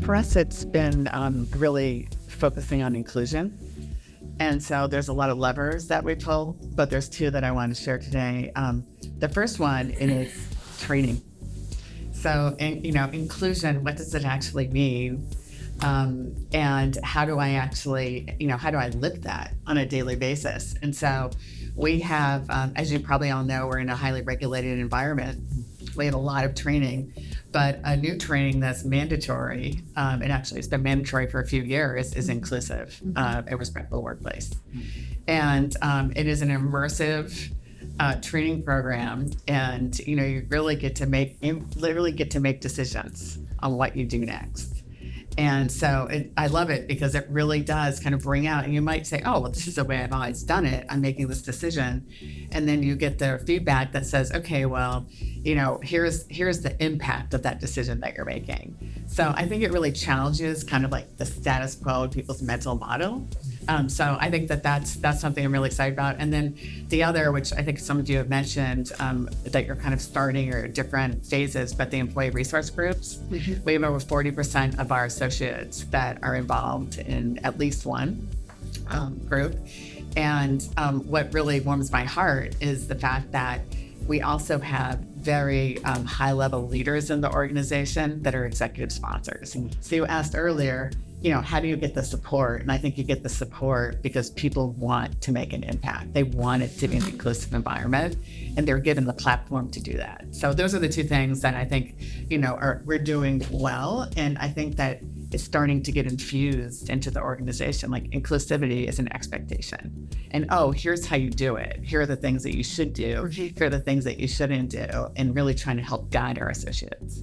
For us, it's been really focusing on inclusion. And so there's a lot of levers that we pull, but there's two that I want to share today. The first one is training. So, inclusion, what does it actually mean? And how do I actually, how do I live that on a daily basis? And so we have, as you probably all know, we're in a highly regulated environment. We have a lot of training, but a new training that's mandatory, and actually it's been mandatory for a few years, is inclusive, a respectful workplace. And it is an immersive training program, and you really literally get to make decisions on what you do next. And so I love it because it really does kind of bring out, and you might say, oh, well, this is the way I've always done it. I'm making this decision. And then you get the feedback that says, okay, well, here's the impact of that decision that you're making. So I think it really challenges kind of like the status quo of people's mental model. So I think that's something I'm really excited about. And then the other, which I think some of you have mentioned, that you're kind of starting or different phases, but the employee resource groups. Mm-hmm. We have over 40% of our associates that are involved in at least one group. And what really warms my heart is the fact that we also have very high-level leaders in the organization that are executive sponsors. So you asked earlier, how do you get the support? And I think you get the support because people want to make an impact. They want it to be an inclusive environment, and they're given the platform to do that. So those are the two things that I think, we're doing well. And I think that it's starting to get infused into the organization. Like inclusivity is an expectation. And, here's how you do it. Here are the things that you should do. Here are the things that you shouldn't do. And really trying to help guide our associates.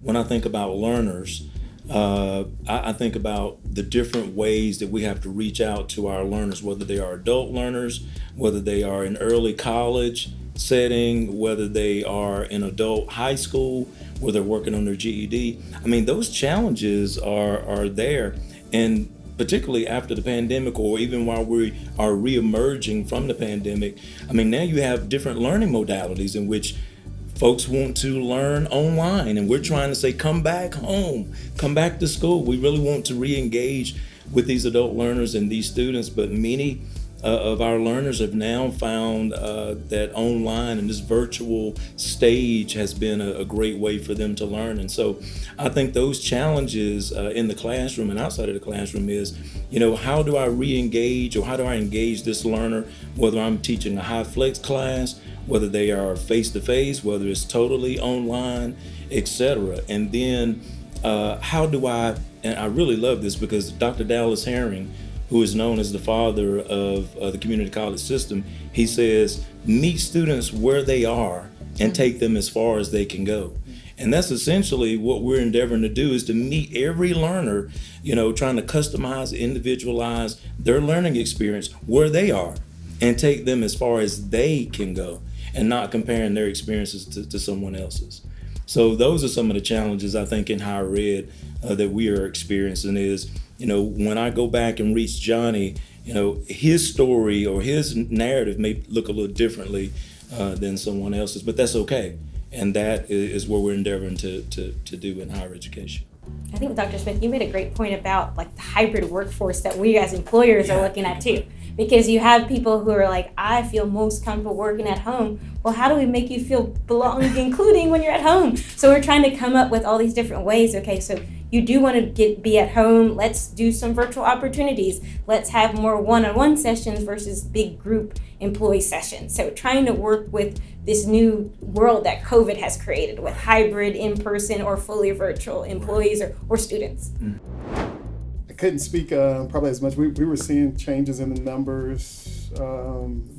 When I think about learners, I think about the different ways that we have to reach out to our learners, whether they are adult learners, whether they are in early college setting, whether they are in adult high school, where they're working on their GED. I mean, those challenges are there. And particularly after the pandemic, or even while we are reemerging from the pandemic, I mean, now you have different learning modalities in which folks want to learn online, and we're trying to say, come back home, come back to school. We really want to re-engage with these adult learners and these students, but many of our learners have now found that online and this virtual stage has been a great way for them to learn. And so I think those challenges in the classroom and outside of the classroom is, how do I re-engage, or how do I engage this learner, whether I'm teaching a high flex class, whether they are face-to-face, whether it's totally online, etc. And then how do I, and I really love this because Dr. Dallas Herring, who is known as the father of the community college system, he says, meet students where they are and take them as far as they can go. And that's essentially what we're endeavoring to do, is to meet every learner, trying to customize, individualize their learning experience where they are and take them as far as they can go, and not comparing their experiences to someone else's. So those are some of the challenges I think in higher ed that we are experiencing is, when I go back and reach Johnny, his story or his narrative may look a little differently than someone else's, but that's okay. And that is what we're endeavoring to do in higher education. I think, Dr. Smith, you made a great point about like the hybrid workforce that we as employers are looking at too. Because you have people who are like, I feel most comfortable working at home. Well, how do we make you feel belonging, including when you're at home? So we're trying to come up with all these different ways. Okay, so you do want to be at home. Let's do some virtual opportunities. Let's have more one-on-one sessions versus big group employee sessions. So trying to work with this new world that COVID has created with hybrid, in-person, or fully virtual employees or students. I couldn't speak probably as much. We were seeing changes in the numbers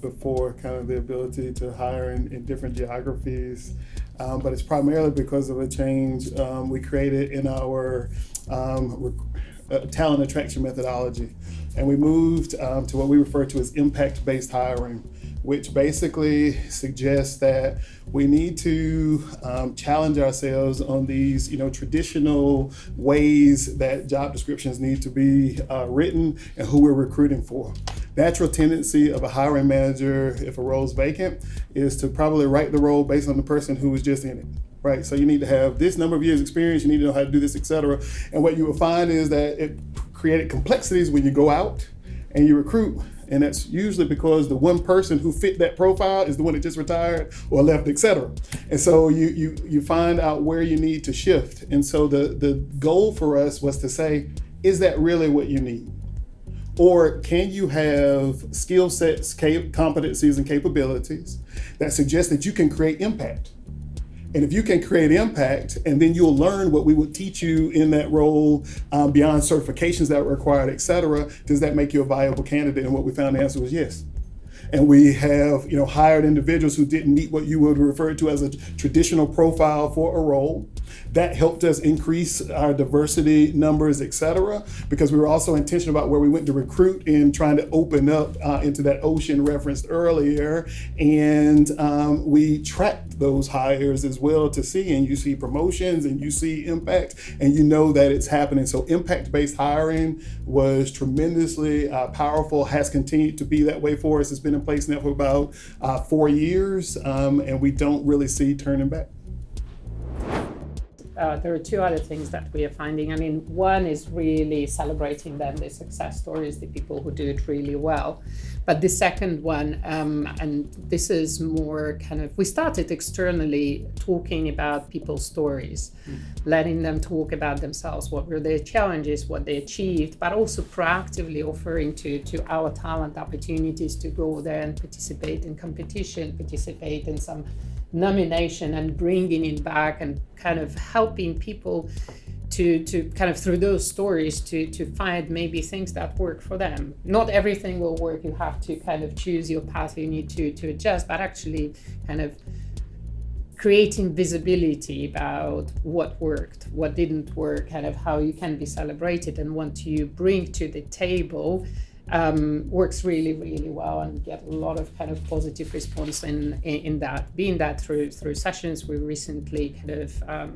before kind of the ability to hire in different geographies. But it's primarily because of a change we created in our talent attraction methodology. And we moved to what we refer to as impact-based hiring, which basically suggests that we need to challenge ourselves on these, traditional ways that job descriptions need to be written and who we're recruiting for. Natural tendency of a hiring manager, if a role is vacant, is to probably write the role based on the person who was just in it. right? So you need to have this number of years experience, you need to know how to do this, et cetera. And what you will find is that it created complexities when you go out and you recruit. And that's usually because the one person who fit that profile is the one that just retired or left, et cetera. And so you find out where you need to shift. And so the goal for us was to say, is that really what you need? Or can you have skill sets, competencies, and capabilities that suggest that you can create impact? And if you can create impact, and then you'll learn what we would teach you in that role beyond certifications that are required, et cetera, does that make you a viable candidate? And what we found the answer was yes. And we have, hired individuals who didn't meet what you would refer to as a traditional profile for a role. That helped us increase our diversity numbers, et cetera, because we were also intentional about where we went to recruit and trying to open up into that ocean referenced earlier. And we tracked those hires as well to see, and you see promotions and you see impact, and you know that it's happening. So impact-based hiring was tremendously powerful, has continued to be that way for us. It's been in place now for about 4 years, and we don't really see turning back. There are two other things that we are finding. I mean, one is really celebrating them, the success stories, the people who do it really well. But the second one, and this is more kind of, we started externally talking about people's stories, letting them talk about themselves, what were their challenges, what they achieved, but also proactively offering to our talent opportunities to go there and participate in competition, participate in some nomination, and bringing it back and kind of helping people to kind of through those stories to find maybe things that work for them. Not everything will work. You have to kind of choose your path. You need to adjust, but actually kind of creating visibility about what worked, what didn't work, kind of how you can be celebrated and what you bring to the table works really, really well, and get a lot of kind of positive response in that. Being that through sessions we recently kind of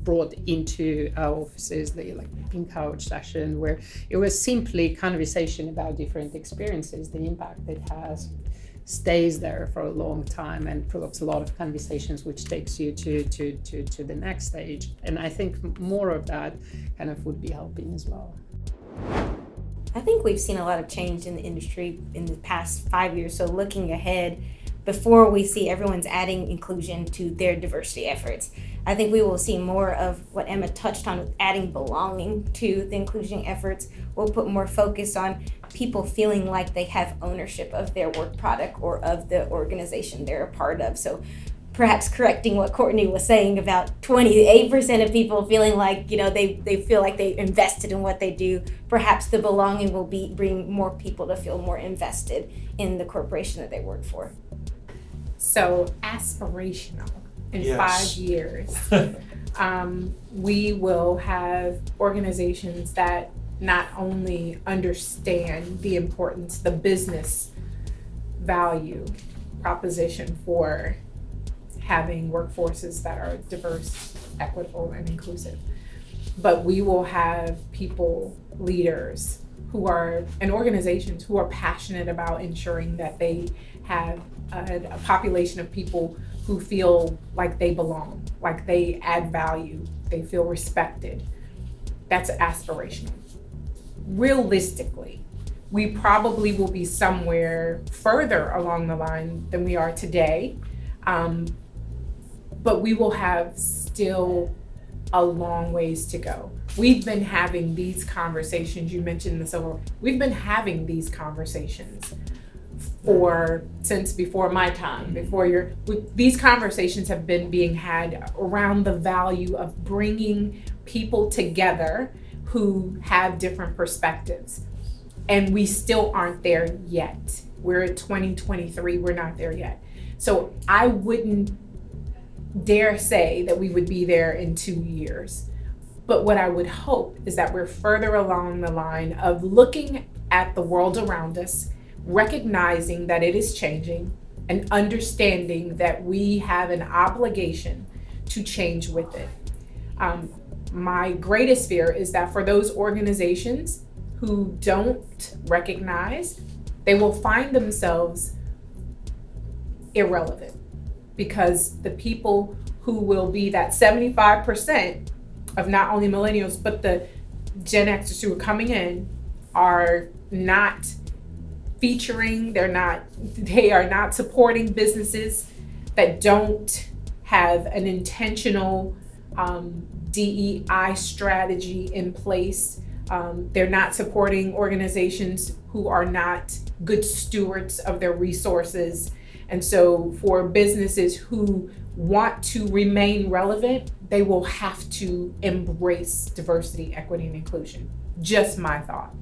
brought into our offices, the Pink Couch session, where it was simply conversation about different experiences, the impact it has, stays there for a long time, and provokes a lot of conversations, which takes you to the next stage. And I think more of that kind of would be helping as well. I think we've seen a lot of change in the industry in the past 5 years. So looking ahead, before we see everyone's adding inclusion to their diversity efforts, I think we will see more of what Emma touched on with adding belonging to the inclusion efforts. We'll put more focus on people feeling like they have ownership of their work product or of the organization they're a part of. So perhaps correcting what Courtney was saying about 28% of people feeling like, they feel like they invested in what they do. Perhaps the belonging will bring more people to feel more invested in the corporation that they work for. So aspirational in Yes. 5 years. We will have organizations that not only understand the importance, the business value proposition for having workforces that are diverse, equitable, and inclusive, but we will have people, leaders who are, and organizations who are passionate about ensuring that they have a population of people who feel like they belong, like they add value, they feel respected. That's aspirational. Realistically, we probably will be somewhere further along the line than we are today, but we will have still a long ways to go. We've been having these conversations, you mentioned the silver, we've been having these conversations since before my time, these conversations have been being had around the value of bringing people together who have different perspectives. And we still aren't there yet. We're at 2023, we're not there yet. So I wouldn't dare say that we would be there in 2 years. But what I would hope is that we're further along the line of looking at the world around us, recognizing that it is changing, and understanding that we have an obligation to change with it. My greatest fear is that for those organizations who don't recognize, they will find themselves irrelevant, because the people who will be that 75% of not only millennials, but the Gen Xers who are coming in are not featuring, they are not supporting businesses that don't have an intentional DEI strategy in place. They're not supporting organizations who are not good stewards of their resources. And so for businesses who want to remain relevant, they will have to embrace diversity, equity, and inclusion. Just my thought.